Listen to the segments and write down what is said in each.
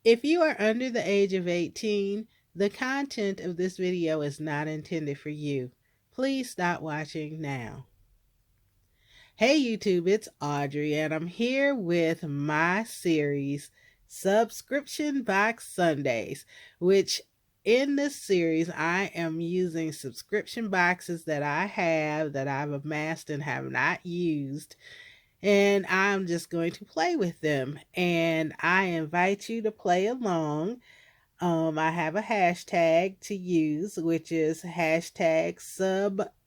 If you are under the age of 18, the content of this video is not intended for you. Please stop watching now. Hey YouTube, it's Audrey and I'm here with my series, Subscription Box Sundays, which in this series I am using subscription boxes that I've amassed and have not used, and I'm just going to play with them. And I invite you to play along. I have a hashtag to use, which is hashtag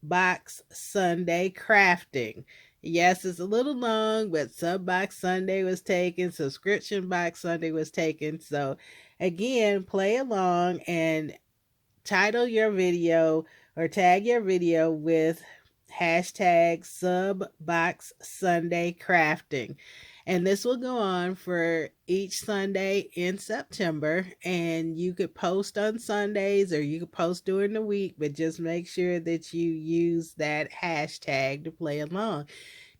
SubboxSundayCrafting. Yes, it's a little long, but Subbox Sunday was taken, Subscription Box Sunday was taken. So again, play along and title your video or tag your video with hashtag SubboxSundayCrafting. And this will go on for each Sunday in September. And you could post on Sundays or you could post during the week, but just make sure that you use that hashtag to play along.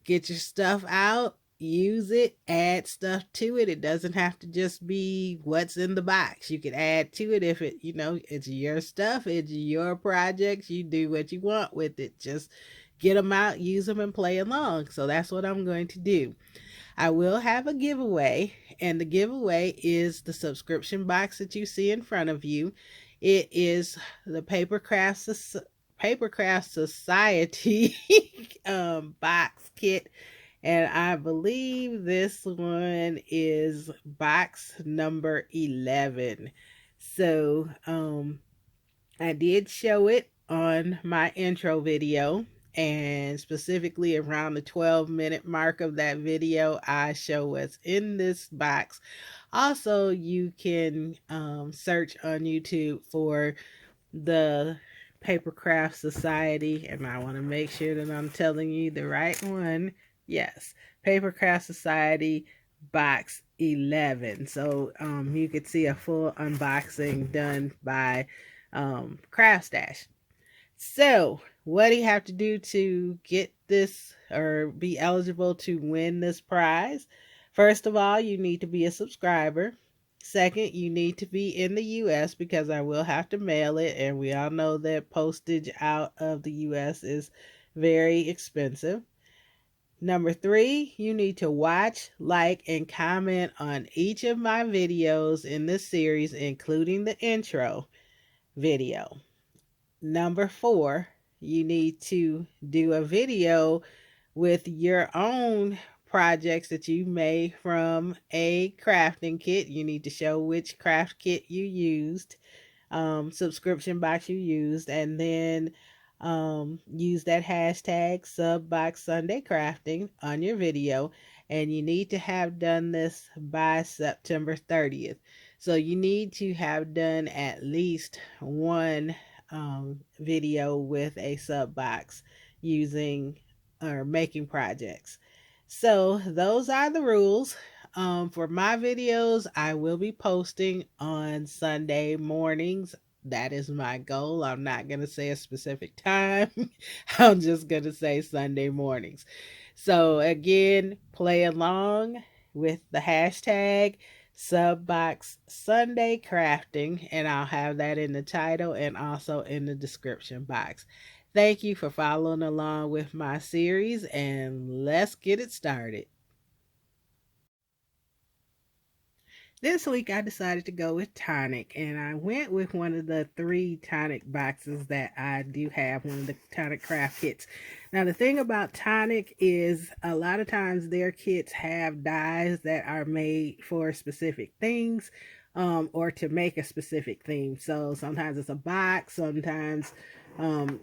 Get your stuff out, use it, add stuff to it. It doesn't have to just be what's in the box. You can add to it if it's your stuff, it's your projects. You do what you want with it. Just get them out, use them, and play along. So that's what I'm going to do. I will have a giveaway, and the giveaway is the subscription box that you see in front of you. It is the Papercraft Society box kit, and I believe this one is box number 11. So I did show it on my intro video, and specifically around the 12-minute mark of that video I show what's in this box. Also, you can search on YouTube for the Papercraft Society, and I want to make sure that I'm telling you the right one. Yes, Papercraft Society box 11. So you could see a full unboxing done by Craft Stash. So what do you have to do to get this or be eligible to win this prize? First of all, you need to be a subscriber. Second, you need to be in the U.S. because I will have to mail it, and we all know that postage out of the U.S. is very expensive. Number 3, you need to watch, like, and comment on each of my videos in this series, including the intro video. Number 4, you need to do a video with your own projects that you made from a crafting kit. You need to show which craft kit you used, subscription box you used, and then use that hashtag SubboxSundayCrafting on your video. And you need to have done this by September 30th. So you need to have done at least one video with a sub box using or making projects. So those are the rules. For my videos, I will be posting on Sunday mornings. That is my goal. I'm not going to say a specific time. I'm just going to say Sunday mornings. So again, play along with the hashtag SubboxSundayCrafting, and I'll have that in the title and also in the description box. Thank you for following along with my series, and let's get it started. This week I decided to go with Tonic, and I went with one of the 3 Tonic boxes that I do have, one of the Tonic craft kits. Now the thing about Tonic is a lot of times their kits have dies that are made for specific things, or to make a specific theme. So sometimes it's a box, sometimes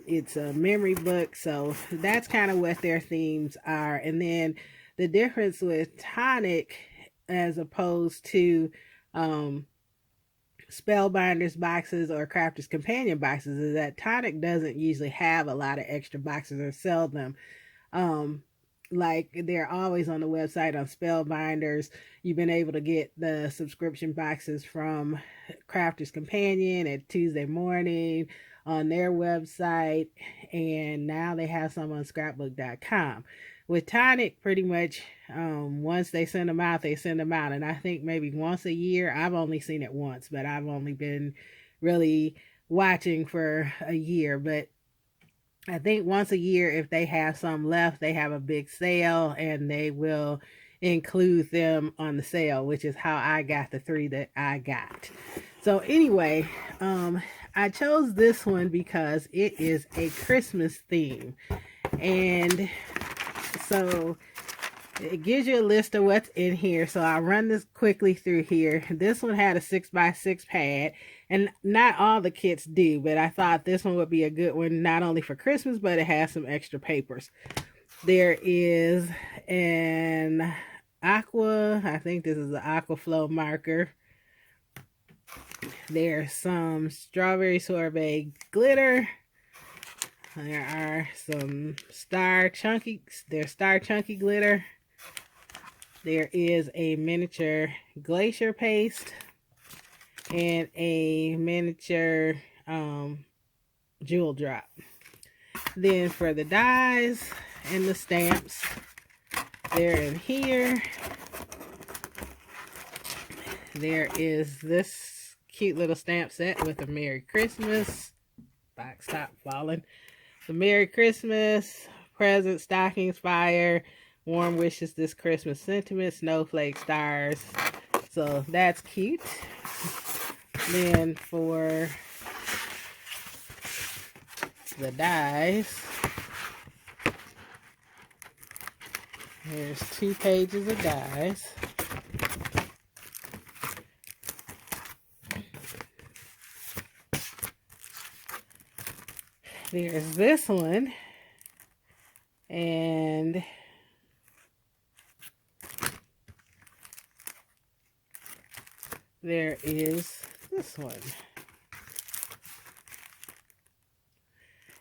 it's a memory book. So that's kind of what their themes are. And then the difference with Tonic as opposed to Spellbinders boxes or Crafter's Companion boxes is that Tonic doesn't usually have a lot of extra boxes or sell them. Like they're always on the website on Spellbinders. You've been able to get the subscription boxes from Crafter's Companion at Tuesday morning on their website, and now they have some on scrapbook.com. With Tonic, pretty much, once they send them out, they send them out. And I think maybe once a year. I've only seen it once, but I've only been really watching for a year. But I think once a year, if they have some left, they have a big sale and they will include them on the sale, which is how I got the three that I got. So, anyway, I chose this one because it is a Christmas theme. And so it gives you a list of what's in here. So I'll run this quickly through here. This one had a 6x6 pad, and not all the kits do, but I thought this one would be a good one, not only for Christmas, but it has some extra papers. There is an aqua, I think this is an aqua flow marker. There's some strawberry sorbet glitter. There are some star chunky glitter. There is a miniature glacier paste and a miniature jewel drop. Then for the dies and the stamps, they're in here. There is this cute little stamp set with a Merry Christmas. Box top falling. The Merry Christmas, present, stockings, fire, warm wishes this Christmas, sentiment, snowflake, stars. So that's cute. Then for the dies, there's 2 pages of dies. There's this one, and there is this one.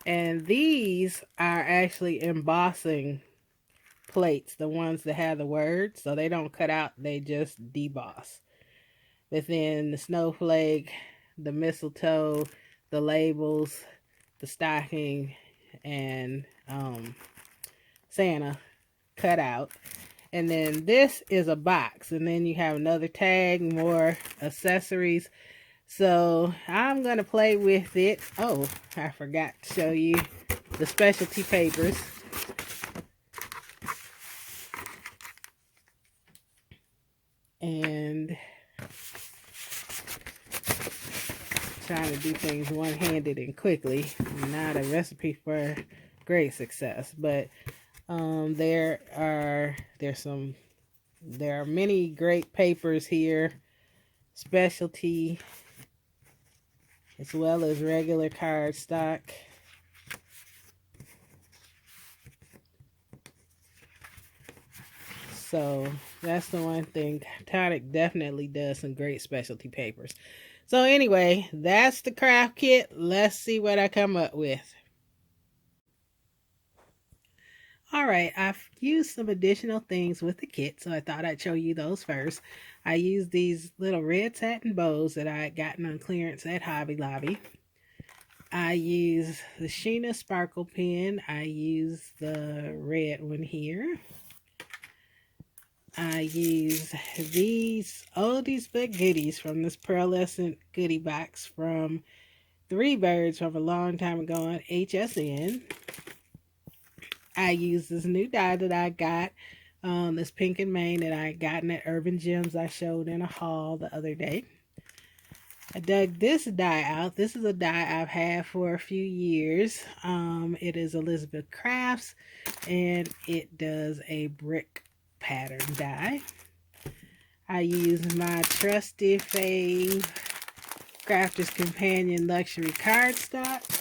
And these are actually embossing plates, the ones that have the words, so they don't cut out, they just deboss. But then the snowflake, the mistletoe, the labels, the stocking, and Santa cut out. And then this is a box, and then you have another tag, more accessories. So I'm gonna play with it. Oh, I forgot to show you the specialty papers. And trying to do things one-handed and quickly. Not a recipe for great success, but there are many great papers here, specialty as well as regular cardstock. So that's the one thing. Tonic definitely does some great specialty papers. So anyway, that's the craft kit. Let's see what I come up with. Alright, I've used some additional things with the kit, so I thought I'd show you those first. I used these little red satin bows that I had gotten on clearance at Hobby Lobby. I used the Sheena Sparkle Pen. I used the red one here. I used these oldies but goodies from this pearlescent goodie box from Three Birds from a long time ago on HSN. I used this new die that I got, this pink and mane that I gotten at Urban Gems I showed in a haul the other day. I dug this die out. This is a die I've had for a few years. It is Elizabeth Crafts, and it does a brick pattern die. I use my trusty fave Crafter's Companion Luxury cardstock.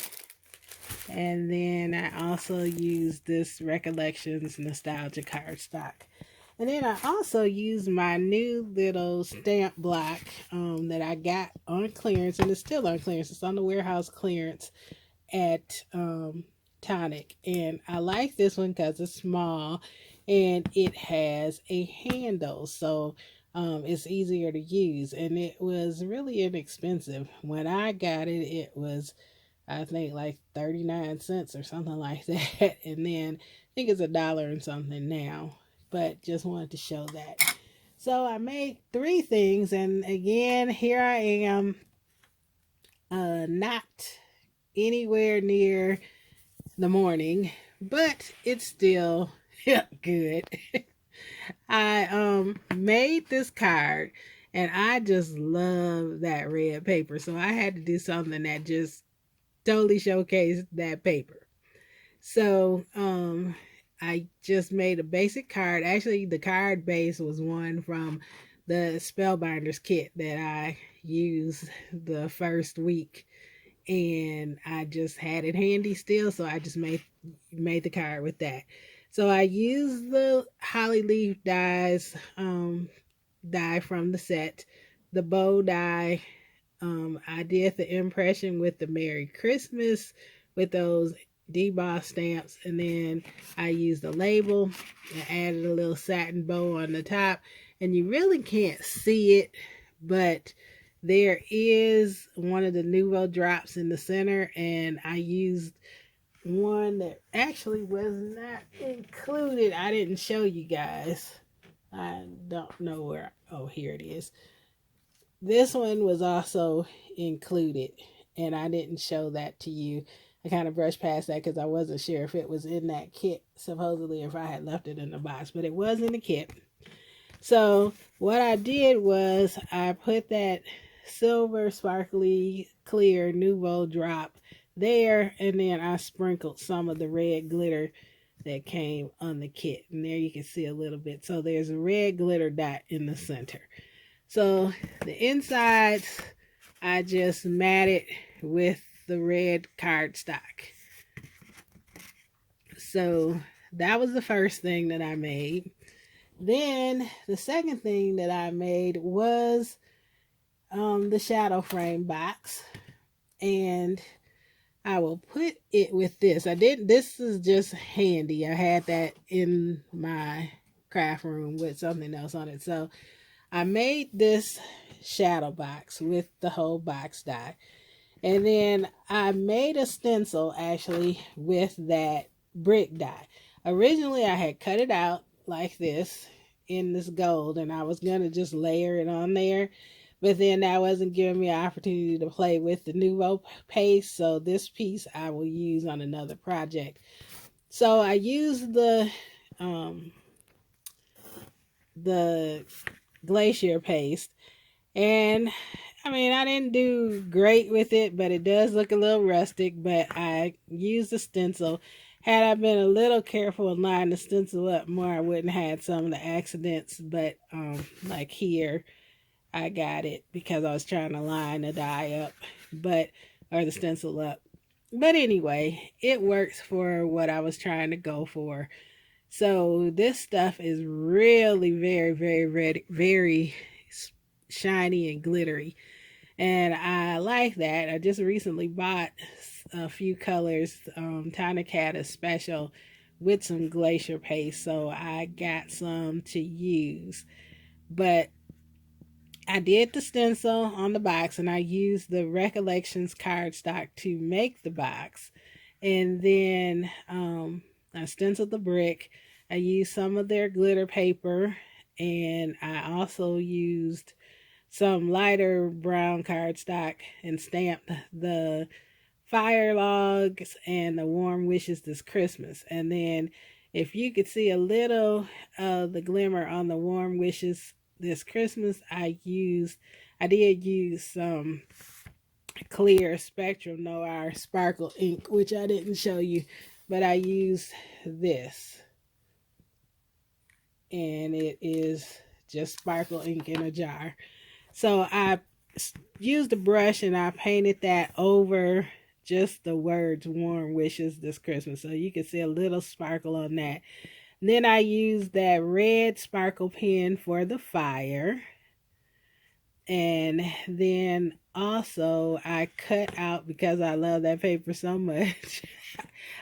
And then I also use this Recollections Nostalgia cardstock. And then I also use my new little stamp block that I got on clearance, and it's still on clearance. It's on the warehouse clearance at Tonic. And I like this one because it's small and it has a handle. So it's easier to use. And it was really inexpensive. When I got it, it was I think like 39 cents or something like that. And then I think it's $1 and something now. But just wanted to show that. So I made 3 things, and again, here I am, not anywhere near the morning, but it's still good. I made this card, and I just love that red paper, so I had to do something that just totally showcased that paper. So I just made a basic card. Actually, the card base was one from the Spellbinders kit that I used the first week, and I just had it handy still, so I just made the card with that. So I used the holly leaf die from the set, the bow die. I did the impression with the Merry Christmas with those deboss stamps, and then I used the label and added a little satin bow on the top. And you really can't see it, but there is one of the Nuvo drops in the center, and I used one that actually was not included. I didn't show you guys. I don't know where. Oh, here it is. This one was also included, and I didn't show that to you. I kind of brushed past that because I wasn't sure if it was in that kit, supposedly, if I had left it in the box, but it was in the kit. So what I did was I put that silver sparkly clear Nuvo drop there, and then I sprinkled some of the red glitter that came on the kit, and there you can see a little bit. So there's a red glitter dot in the center. So the insides I just matted with the red cardstock. So that was the first thing that I made. Then the second thing that I made was the shadow frame box, and I will put it with this. This is just handy. I had that in my craft room with something else on it. So I made this shadow box with the whole box die. And then I made a stencil actually with that brick die. Originally I had cut it out like this in this gold, and I was going to just layer it on there. But then that wasn't giving me an opportunity to play with the Nuvo paste. So this piece I will use on another project. So I used the glacier paste, and I mean, I didn't do great with it, but it does look a little rustic. But I used the stencil. Had I been a little careful and lined the stencil up more, I wouldn't have had some of the accidents. But like here, I got it because I was trying to line the die up, or the stencil up. But anyway, it works for what I was trying to go for. So this stuff is really very, very, very, very shiny and glittery. And I like that. I just recently bought a few colors. Tonic had a special with some glacier paste, so I got some to use. But I did the stencil on the box, and I used the Recollections cardstock to make the box. And then I stenciled the brick. I used some of their glitter paper, and I also used some lighter brown cardstock and stamped the fire logs and the warm wishes this Christmas. And then if you could see a little of the glimmer on the warm wishes this Christmas, I did use some clear Spectrum Noir sparkle ink, which I didn't show you, but I used this, and it is just sparkle ink in a jar. So I used a brush and I painted that over just the words warm wishes this Christmas, so you can see a little sparkle on that. And then I used that red sparkle pen for the fire. And then also I cut out, because I love that paper so much,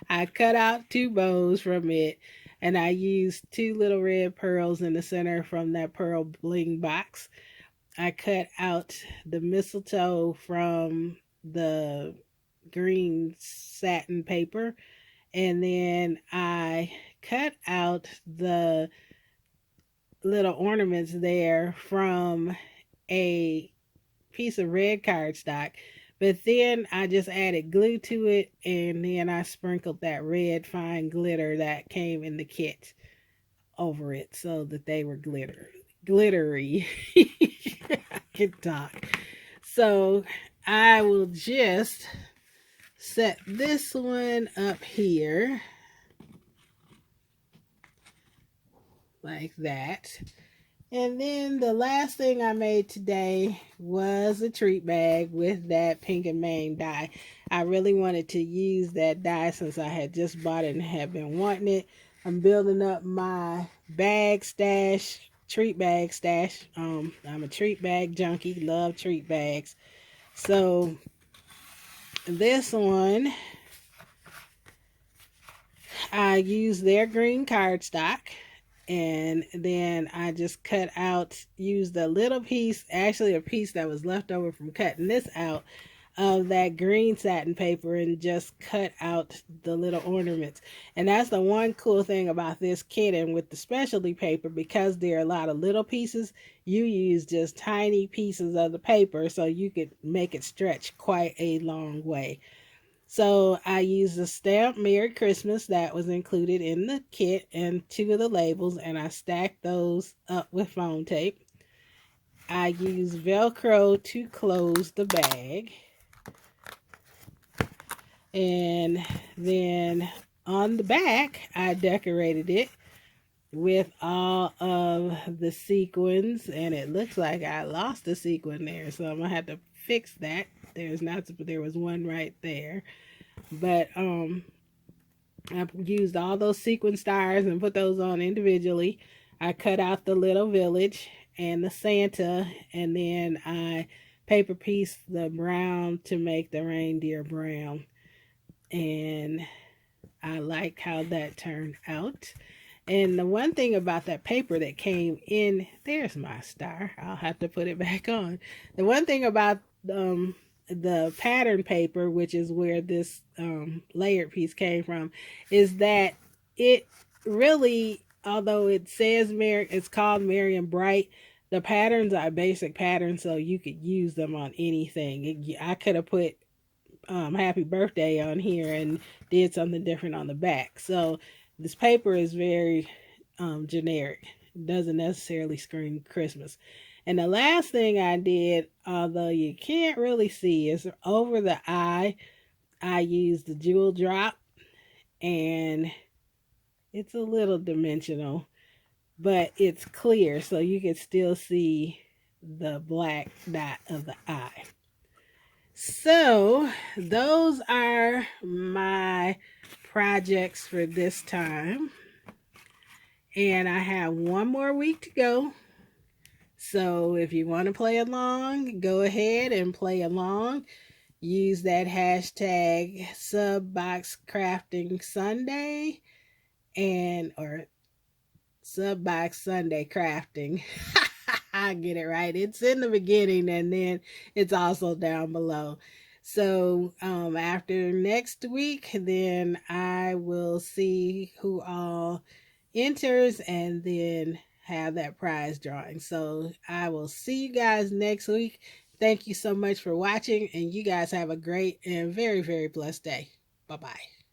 I cut out 2 bows from it, and I used 2 little red pearls in the center from that pearl bling box. I cut out the mistletoe from the green satin paper, and then I cut out the little ornaments there from a piece of red cardstock. But then I just added glue to it, and then I sprinkled that red fine glitter that came in the kit over it so that they were glittery. I can talk. So I will just set this one up here like that. And then the last thing I made today was a treat bag with that pink and mane dye. I really wanted to use that dye since I had just bought it and had been wanting it. I'm building up my bag stash, treat bag stash. I'm a treat bag junkie, love treat bags. So this one, I used their green cardstock, and then I just cut out, used a little piece, actually a piece that was left over from cutting this out, of that green satin paper, and just cut out the little ornaments. And that's the one cool thing about this kit, and with the specialty paper, because there are a lot of little pieces, you use just tiny pieces of the paper so you could make it stretch quite a long way. So I used the stamp Merry Christmas that was included in the kit and two of the labels, and I stacked those up with foam tape. I used Velcro to close the bag. And then on the back, I decorated it with all of the sequins, and it looks like I lost a sequin there, so I'm gonna have to fix that. There was one right there. But I used all those sequin stars and put those on individually. I cut out the little village and the Santa, and then I paper pieced the brown to make the reindeer brown. And I like how that turned out. And the one thing about that paper that came in, there's my star. I'll have to put it back on. The one thing about the pattern paper, which is where this layered piece came from, is that it really, although it says it's called Merry and Bright, the patterns are basic patterns, so you could use them on anything. I could have put happy birthday on here and did something different on the back. So this paper is very generic. It doesn't necessarily scream Christmas. And the last thing I did, although you can't really see, is over the eye, I used the jewel drop, and it's a little dimensional, but it's clear, so you can still see the black dot of the eye. So those are my projects for this time. And I have one more week to go. So if you want to play along, go ahead and play along. Use that hashtag subboxcraftingsunday or subbox Sunday crafting. I get it right. It's in the beginning, and then it's also down below. So after next week, then I will see who all enters and then have that prize drawing. So I will see you guys next week. Thank you so much for watching, and you guys have a great and very, very blessed day. Bye-bye.